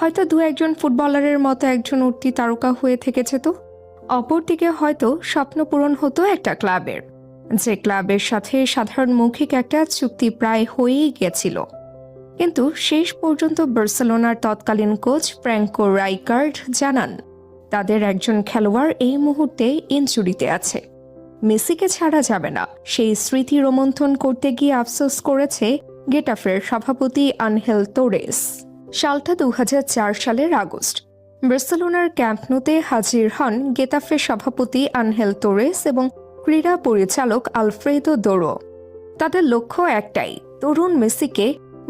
হয়তো দু একজন ফুটবলারের মতো একজন উঠতি তারকা হয়ে থেকেছে তো। অপরদিকে হয়তো স্বপ্ন পূরণ হতো একটা ক্লাবের, যে ক্লাবের সাথে সাধারণ মৌখিক একটা চুক্তি প্রায় হয়েই গেছিল। কিন্তু শেষ পর্যন্ত বার্সেলোনার তৎকালীন কোচ ফ্র্যাঙ্কো রাইকার্ড জানান, তাদের একজন খেলোয়াড় এই মুহূর্তে ইনজুরিতে আছে, মেসিকে ছাড়া যাবে না। সেই স্মৃতি রোমন্থন করতে গিয়ে আফসোস করেছে গেটাফের সভাপতি আনহেল তোরেস। সালটা 2004 সালের আগস্ট। বার্সেলোনার ক্যাম্প নুতে হাজির হন গেতাফের সভাপতি আনহেল তোরেস এবং ক্রীড়া পরিচালক আলফ্রেদো দোরো। তাদের লক্ষ্য একটাই, তরুণ মেসিকে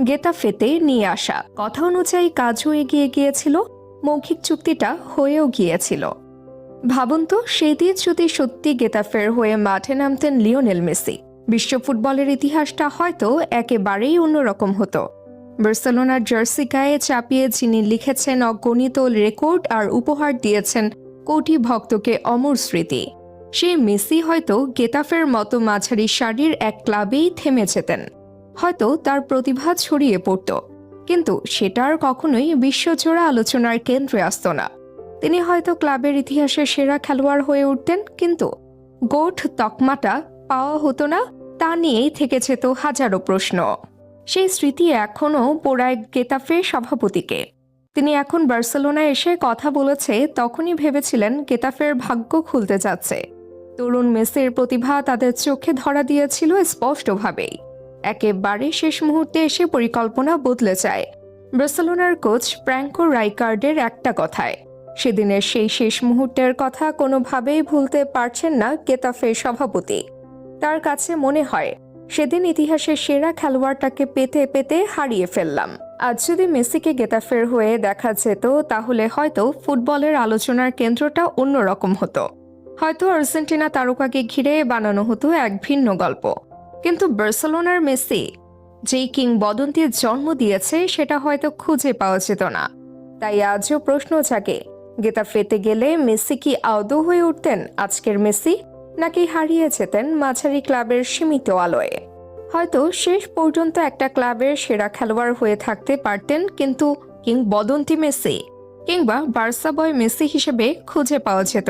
গেতাফেতে নিয়ে আসা। কথা অনুযায়ী কাজও এগিয়ে গিয়েছিল, মৌখিক চুক্তিটা হয়েও গিয়েছিল। ভাবুন তো, সেদিন যদি সত্যি গেতাফের হয়ে মাঠে নামতেন লিওনেল মেসি, বিশ্ব ফুটবলের ইতিহাসটা হয়তো একেবারেই অন্যরকম হতো। বার্সেলোনার জার্সি গায়ে চাপিয়ে যিনি লিখেছেন অগণিত রেকর্ড আর উপহার দিয়েছেন কোটি ভক্তকে অমর স্মৃতি, সেই মেসি হয়তো গেতাফের মতো মাঝারি সারির এক ক্লাবেই থেমে যেতেন। হয়তো তার প্রতিভা ছড়িয়ে পড়ত, কিন্তু সেটা আর কখনোই বিশ্বজোড়া আলোচনার কেন্দ্রে আসত না। তিনি হয়তো ক্লাবের ইতিহাসে সেরা খেলোয়াড় হয়ে উঠতেন, কিন্তু গোট তকমাটা পাওয়া হতো না। তা নিয়েই থেকে যেত হাজারো প্রশ্ন। সেই স্মৃতি এখনও পোড়ায় গেতাফের সভাপতিকে। তিনি এখন বার্সেলোনায় এসে কথা বলেছে, তখনই ভেবেছিলেন গেতাফের ভাগ্য খুলতে যাচ্ছে। তরুণ মেসির প্রতিভা তাদের চোখে ধরা দিয়েছিল স্পষ্টভাবেই। একেবারে শেষ মুহূর্তে এসে পরিকল্পনা বদলে যায় বার্সেলোনার কোচ ফ্র্যাঙ্কো রাইকার্ডের একটা কথায়। সেদিনের সেই শেষ মুহূর্তের কথা কোনোভাবেই ভুলতে পারছেন না গেতাফের সভাপতি। তার কাছে মনে হয়, সেদিন ইতিহাসের সেরা খেলোয়াড়টাকে পেতে পেতে হারিয়ে ফেললাম। আজ যদি মেসিকে গেতাফের হয়ে দেখা যেত, তাহলে হয়তো ফুটবলের আলোচনার কেন্দ্রটা অন্যরকম হতো। হয়তো আর্জেন্টিনা তারকাকে ঘিরে বানানো হতো এক ভিন্ন গল্প। কিন্তু বার্সেলোনার মেসি যেই কিংবদন্তির জন্ম দিয়েছে, সেটা হয়তো খুঁজে পাওয়া যেত না। তাই আজও প্রশ্ন জাগে, গেতাফেতে গেলে মেসি কি আদৌ হয়ে উঠতেন আজকের মেসি, নাকি হারিয়ে যেতেন মাঝারি ক্লাবের সীমিত আলোয়? হয়তো শেষ পর্যন্ত একটা ক্লাবের সেরা খেলোয়াড় হয়ে থাকতে পারতেন, কিন্তু কিংবদন্তি মেসি কিংবা বার্সা বয় মেসি হিসেবে খুঁজে পাওয়া যেত